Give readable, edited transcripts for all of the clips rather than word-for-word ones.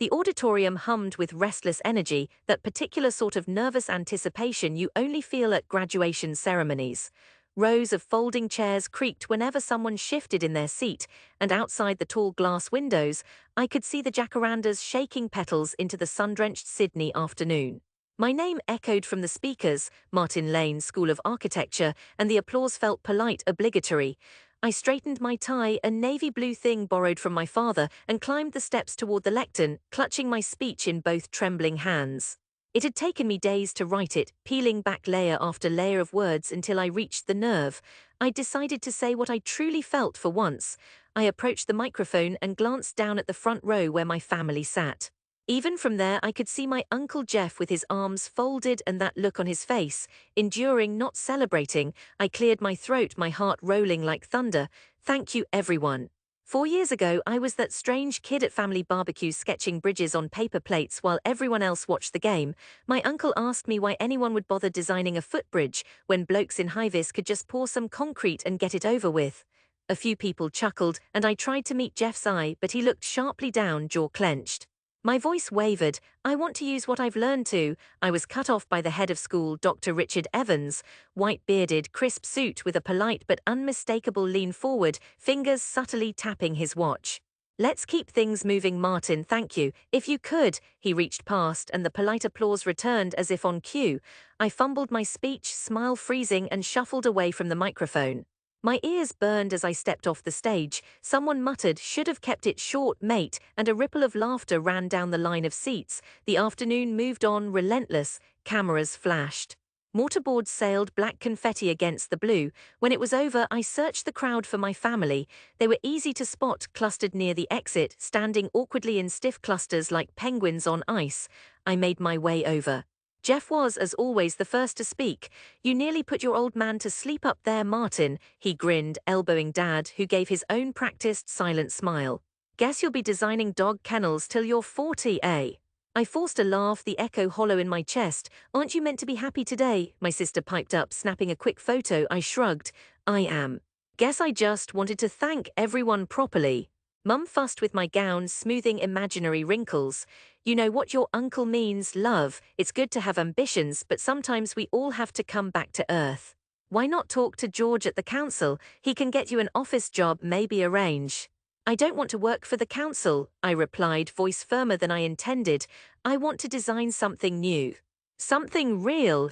The auditorium hummed with restless energy, that particular sort of nervous anticipation you only feel at graduation ceremonies. Rows of folding chairs creaked whenever someone shifted in their seat, and outside the tall glass windows, I could see the jacarandas shaking petals into the sun-drenched Sydney afternoon. My name echoed from the speakers, Martin Lane School of Architecture, and the applause felt polite, obligatory. I straightened my tie, a navy blue thing borrowed from my father, and climbed the steps toward the lectern, clutching my speech in both trembling hands. It had taken me days to write it, peeling back layer after layer of words until I reached the nerve. I decided to say what I truly felt for once. I approached the microphone and glanced down at the front row where my family sat. Even from there I could see my Uncle Geoff with his arms folded and that look on his face, enduring, not celebrating. I cleared my throat, my heart rolling like thunder. Thank you, everyone. 4 years ago, I was that strange kid at family barbecues sketching bridges on paper plates while everyone else watched the game. My uncle asked me why anyone would bother designing a footbridge when blokes in high-vis could just pour some concrete and get it over with. A few people chuckled, and I tried to meet Jeff's eye, but he looked sharply down, jaw clenched. My voice wavered. I want to use what I've learned to. I was cut off by the head of school, Dr. Richard Evans, white-bearded, crisp suit with a polite but unmistakable lean forward, fingers subtly tapping his watch. Let's keep things moving, Martin, thank you. If you could. He reached past, and the polite applause returned as if on cue. I fumbled my speech, smile freezing, and shuffled away from the microphone. My ears burned as I stepped off the stage. Someone muttered, "Should have kept it short, mate," and a ripple of laughter ran down the line of seats. The afternoon moved on, relentless. Cameras flashed. Mortarboards sailed, black confetti against the blue. When it was over, I searched the crowd for my family. They were easy to spot, clustered near the exit, standing awkwardly in stiff clusters like penguins on ice. I made my way over. Geoff was, as always, the first to speak. "You nearly put your old man to sleep up there, Martin," he grinned, elbowing Dad, who gave his own practiced, silent smile. "Guess you'll be designing dog kennels till you're 40, eh?" I forced a laugh, the echo hollow in my chest. "Aren't you meant to be happy today?" my sister piped up, snapping a quick photo. I shrugged. "I am. Guess I just wanted to thank everyone properly." Mum fussed with my gown, smoothing imaginary wrinkles. "You know what your uncle means, love. It's good to have ambitions, but sometimes we all have to come back to earth. Why not talk to George at the council? He can get you an office job, maybe arrange." "I don't want to work for the council," I replied, voice firmer than I intended. "I want to design something new. Something real."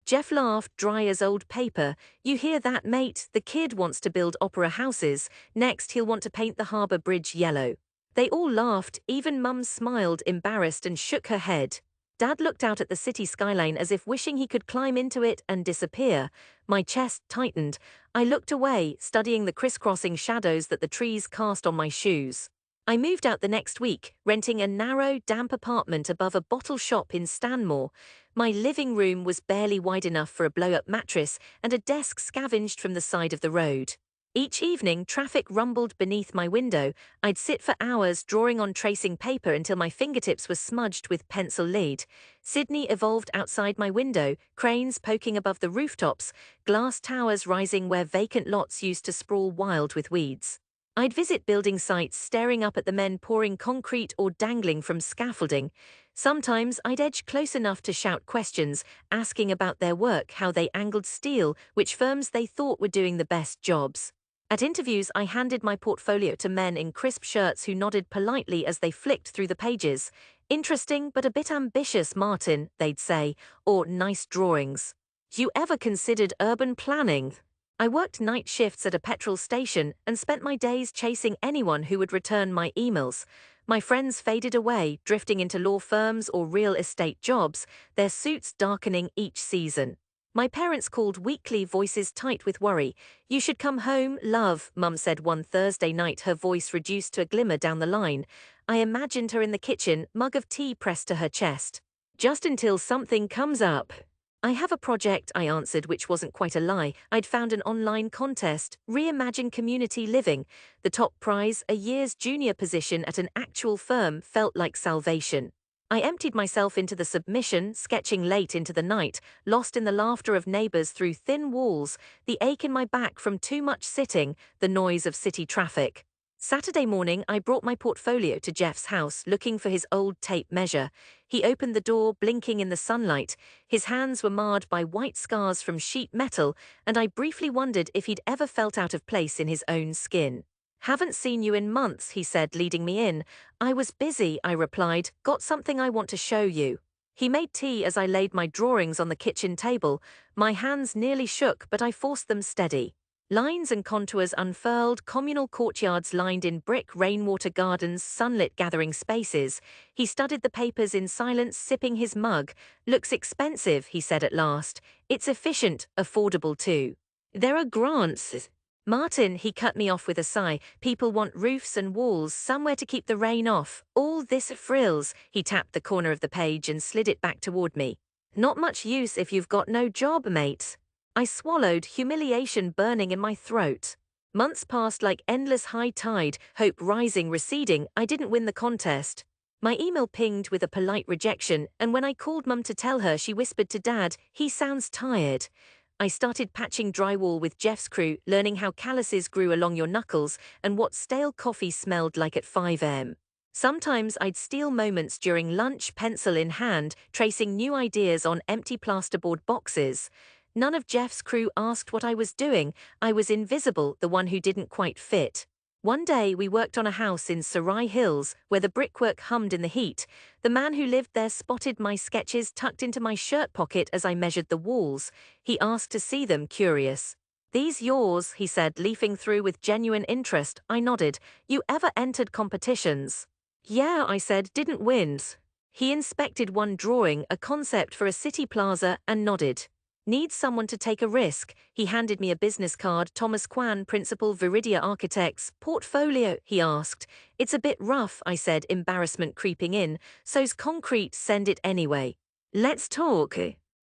Geoff laughed, dry as old paper. "You hear that, mate? The kid wants to build opera houses. Next, he'll want to paint the harbour bridge yellow." They all laughed, even Mum smiled, embarrassed, and shook her head. Dad looked out at the city skyline as if wishing he could climb into it and disappear. My chest tightened. I looked away, studying the crisscrossing shadows that the trees cast on my shoes. I moved out the next week, renting a narrow, damp apartment above a bottle shop in Stanmore. My living room was barely wide enough for a blow-up mattress, and a desk scavenged from the side of the road. Each evening, traffic rumbled beneath my window. I'd sit for hours drawing on tracing paper until my fingertips were smudged with pencil lead. Sydney evolved outside my window, cranes poking above the rooftops, glass towers rising where vacant lots used to sprawl wild with weeds. I'd visit building sites, staring up at the men pouring concrete or dangling from scaffolding. Sometimes I'd edge close enough to shout questions, asking about their work, how they angled steel, which firms they thought were doing the best jobs. At interviews, I handed my portfolio to men in crisp shirts who nodded politely as they flicked through the pages. "Interesting, but a bit ambitious, Martin," they'd say, or "nice drawings. You ever considered urban planning?" I worked night shifts at a petrol station and spent my days chasing anyone who would return my emails. My friends faded away, drifting into law firms or real estate jobs, their suits darkening each season. My parents called weekly, voices tight with worry. "You should come home, love," Mum said one Thursday night, her voice reduced to a glimmer down the line. I imagined her in the kitchen, mug of tea pressed to her chest. "Just until something comes up." "I have a project," I answered, which wasn't quite a lie. I'd found an online contest, Reimagine Community Living. The top prize, a year's junior position at an actual firm, felt like salvation. I emptied myself into the submission, sketching late into the night, lost in the laughter of neighbors through thin walls, the ache in my back from too much sitting, the noise of city traffic. Saturday morning, I brought my portfolio to Geoff's house, looking for his old tape measure. He opened the door, blinking in the sunlight. His hands were marred by white scars from sheet metal, and I briefly wondered if he'd ever felt out of place in his own skin. "Haven't seen you in months," he said, leading me in. "I was busy," I replied. "Got something I want to show you." He made tea as I laid my drawings on the kitchen table. My hands nearly shook, but I forced them steady. Lines and contours unfurled, communal courtyards lined in brick, rainwater gardens, sunlit gathering spaces. He studied the papers in silence, sipping his mug. "Looks expensive," he said at last. "It's efficient, affordable too. There are grants." "Martin," he cut me off with a sigh, "people want roofs and walls, somewhere to keep the rain off. All this frills." He tapped the corner of the page and slid it back toward me. "Not much use if you've got no job, mate." I swallowed, humiliation burning in my throat. Months passed like endless high tide, hope rising, receding. I didn't win the contest. My email pinged with a polite rejection, and when I called Mum to tell her, she whispered to Dad, "He sounds tired." I started patching drywall with Geoff's crew, learning how calluses grew along your knuckles and what stale coffee smelled like at 5 a.m. Sometimes I'd steal moments during lunch, pencil in hand, tracing new ideas on empty plasterboard boxes. None of Geoff's crew asked what I was doing. I was invisible, the one who didn't quite fit. One day we worked on a house in Sarai Hills, where the brickwork hummed in the heat. The man who lived there spotted my sketches tucked into my shirt pocket as I measured the walls. He asked to see them, curious. "These yours," he said, leafing through with genuine interest. I nodded. "You ever entered competitions?" "Yeah," I said, "didn't win." He inspected one drawing, a concept for a city plaza, and nodded. "Needs someone to take a risk." He handed me a business card. "Thomas Kwan, Principal, Viridia Architects. Portfolio?" he asked. "It's a bit rough," I said, embarrassment creeping in. "So's concrete, send it anyway." "Let's talk."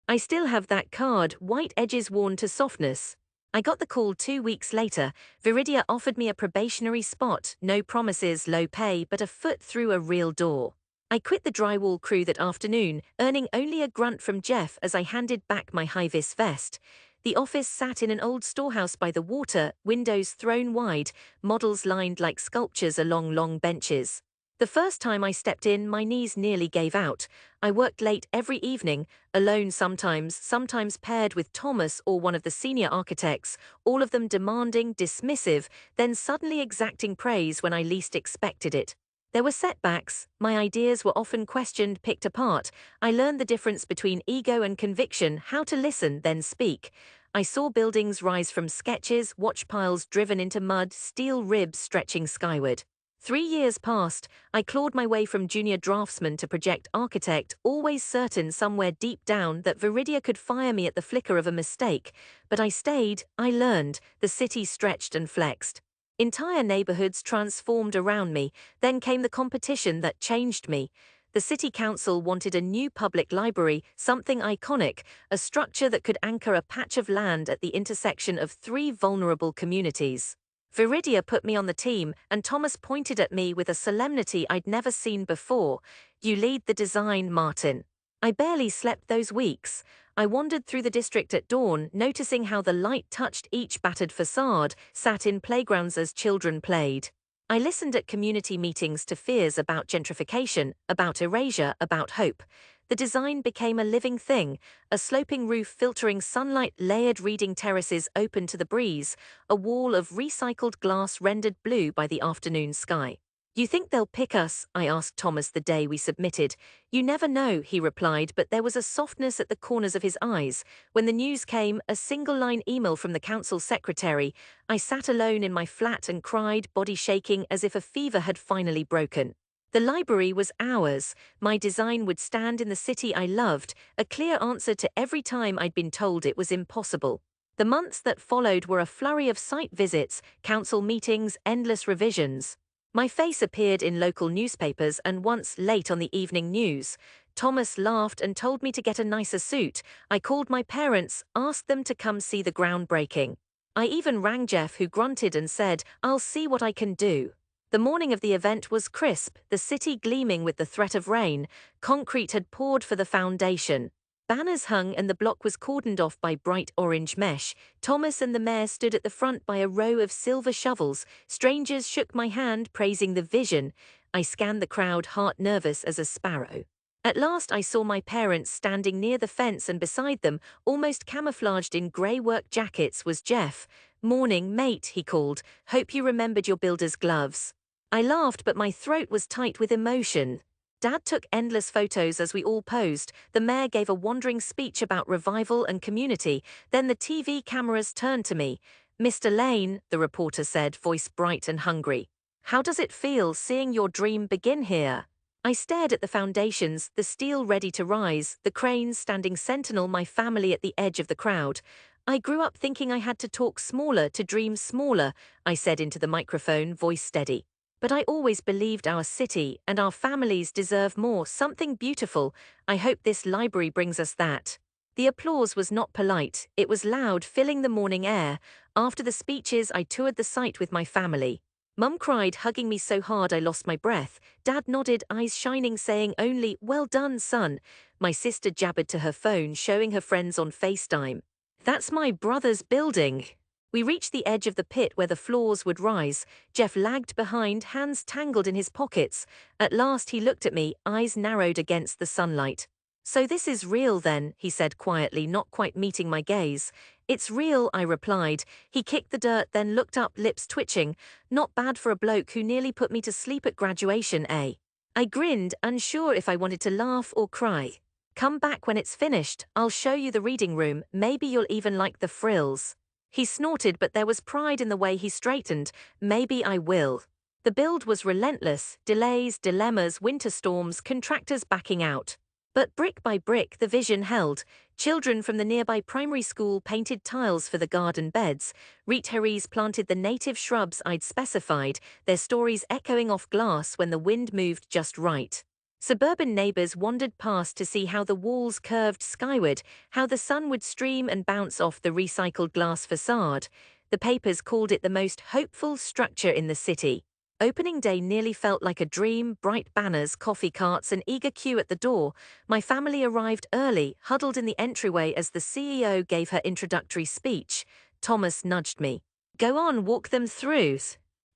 I still have that card, white edges worn to softness. I got the call 2 weeks later. Viridia offered me a probationary spot, no promises, low pay, but a foot through a real door. I quit the drywall crew that afternoon, earning only a grunt from Geoff as I handed back my high-vis vest. The office sat in an old storehouse by the water, windows thrown wide, models lined like sculptures along long benches. The first time I stepped in, my knees nearly gave out. I worked late every evening, alone sometimes paired with Thomas or one of the senior architects, all of them demanding, dismissive, then suddenly exacting praise when I least expected it. There were setbacks. My ideas were often questioned, picked apart. I learned the difference between ego and conviction, how to listen, then speak. I saw buildings rise from sketches, watch piles driven into mud, steel ribs stretching skyward. 3 years passed. I clawed my way from junior draftsman to project architect, always certain somewhere deep down that Viridia could fire me at the flicker of a mistake. But I stayed, I learned, the city stretched and flexed. Entire neighborhoods transformed around me. Then came the competition that changed me. The city council wanted a new public library, something iconic, a structure that could anchor a patch of land at the intersection of 3 vulnerable communities. Viridia put me on the team, and Thomas pointed at me with a solemnity I'd never seen before. "You lead the design, Martin." I barely slept those weeks. I wandered through the district at dawn, noticing how the light touched each battered facade, sat in playgrounds as children played. I listened at community meetings to fears about gentrification, about erasure, about hope. The design became a living thing, a sloping roof filtering sunlight, layered reading terraces open to the breeze, a wall of recycled glass rendered blue by the afternoon sky. "You think they'll pick us?" I asked Thomas the day we submitted. "You never know," he replied, but there was a softness at the corners of his eyes. When the news came, a single-line email from the council secretary, I sat alone in my flat and cried, body shaking as if a fever had finally broken. The library was ours. My design would stand in the city I loved, a clear answer to every time I'd been told it was impossible. The months that followed were a flurry of site visits, council meetings, endless revisions. My face appeared in local newspapers and once late on the evening news. Thomas laughed and told me to get a nicer suit. I called my parents, asked them to come see the groundbreaking. I even rang Geoff, who grunted and said, "I'll see what I can do." The morning of the event was crisp, the city gleaming with the threat of rain. Concrete had poured for the foundation. Banners hung and the block was cordoned off by bright orange mesh. Thomas and the mayor stood at the front by a row of silver shovels. Strangers shook my hand, praising the vision. I scanned the crowd, heart nervous as a sparrow. At last I saw my parents standing near the fence, and beside them, almost camouflaged in grey work jackets, was Geoff. "Morning, mate," he called. "Hope you remembered your builder's gloves." I laughed, but my throat was tight with emotion. Dad took endless photos as we all posed. The mayor gave a wandering speech about revival and community. Then the TV cameras turned to me. "Mr. Lane," the reporter said, voice bright and hungry. "How does it feel seeing your dream begin here?" I stared at the foundations, the steel ready to rise, the cranes standing sentinel, my family at the edge of the crowd. "I grew up thinking I had to talk smaller to dream smaller," I said into the microphone, voice steady. "But I always believed our city and our families deserve more, something beautiful. I hope this library brings us that." The applause was not polite, it was loud, filling the morning air. After the speeches, I toured the site with my family. Mum cried, hugging me so hard I lost my breath. Dad nodded, eyes shining, saying only, "Well done, son." My sister jabbered to her phone, showing her friends on FaceTime. "That's my brother's building." We reached the edge of the pit where the floors would rise. Geoff lagged behind, hands tangled in his pockets. At last he looked at me, eyes narrowed against the sunlight. "So this is real then," he said quietly, not quite meeting my gaze. "It's real," I replied. He kicked the dirt, then looked up, lips twitching. "Not bad for a bloke who nearly put me to sleep at graduation, eh?" I grinned, unsure if I wanted to laugh or cry. "Come back when it's finished, I'll show you the reading room, maybe you'll even like the frills." He snorted, but there was pride in the way he straightened. "Maybe I will." The build was relentless, delays, dilemmas, winter storms, contractors backing out. But brick by brick, the vision held. Children from the nearby primary school painted tiles for the garden beds. Retirees planted the native shrubs I'd specified, their stories echoing off glass when the wind moved just right. Suburban neighbors wandered past to see how the walls curved skyward, how the sun would stream and bounce off the recycled glass facade. The papers called it the most hopeful structure in the city. Opening day nearly felt like a dream, bright banners, coffee carts, an eager queue at the door. My family arrived early, huddled in the entryway as the CEO gave her introductory speech. Thomas nudged me. "Go on, walk them through."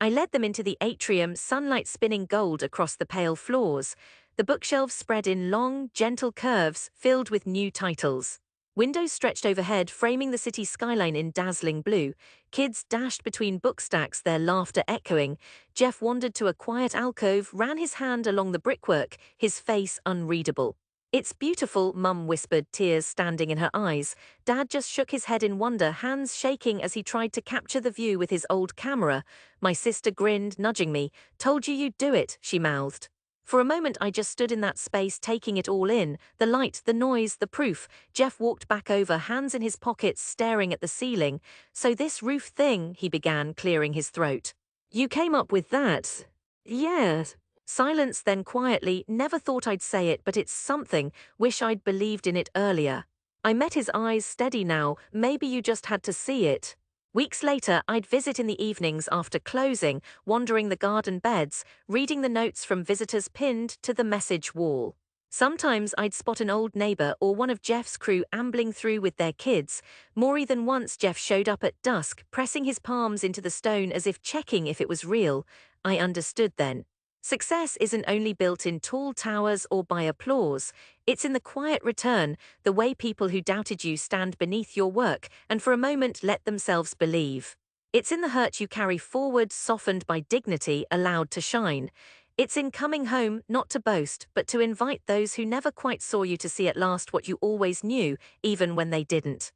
I led them into the atrium, sunlight spinning gold across the pale floors. The bookshelves spread in long, gentle curves, filled with new titles. Windows stretched overhead, framing the city skyline in dazzling blue. Kids dashed between book stacks, their laughter echoing. Geoff wandered to a quiet alcove, ran his hand along the brickwork, his face unreadable. "It's beautiful," Mum whispered, tears standing in her eyes. Dad just shook his head in wonder, hands shaking as he tried to capture the view with his old camera. My sister grinned, nudging me. "Told you you'd do it," she mouthed. For a moment I just stood in that space, taking it all in, the light, the noise, the proof. Geoff walked back over, hands in his pockets, staring at the ceiling. "So this roof thing," he began, clearing his throat. "You came up with that?" "Yes." Silence, then quietly, "Never thought I'd say it, but it's something. Wish I'd believed in it earlier." I met his eyes, steady now. "Maybe you just had to see it." Weeks later, I'd visit in the evenings after closing, wandering the garden beds, reading the notes from visitors pinned to the message wall. Sometimes I'd spot an old neighbor or one of Geoff's crew ambling through with their kids. More than once, Geoff showed up at dusk, pressing his palms into the stone as if checking if it was real. I understood then. Success isn't only built in tall towers or by applause. It's in the quiet return, the way people who doubted you stand beneath your work and for a moment let themselves believe. It's in the hurt you carry forward, softened by dignity, allowed to shine. It's in coming home, not to boast, but to invite those who never quite saw you to see at last what you always knew, even when they didn't.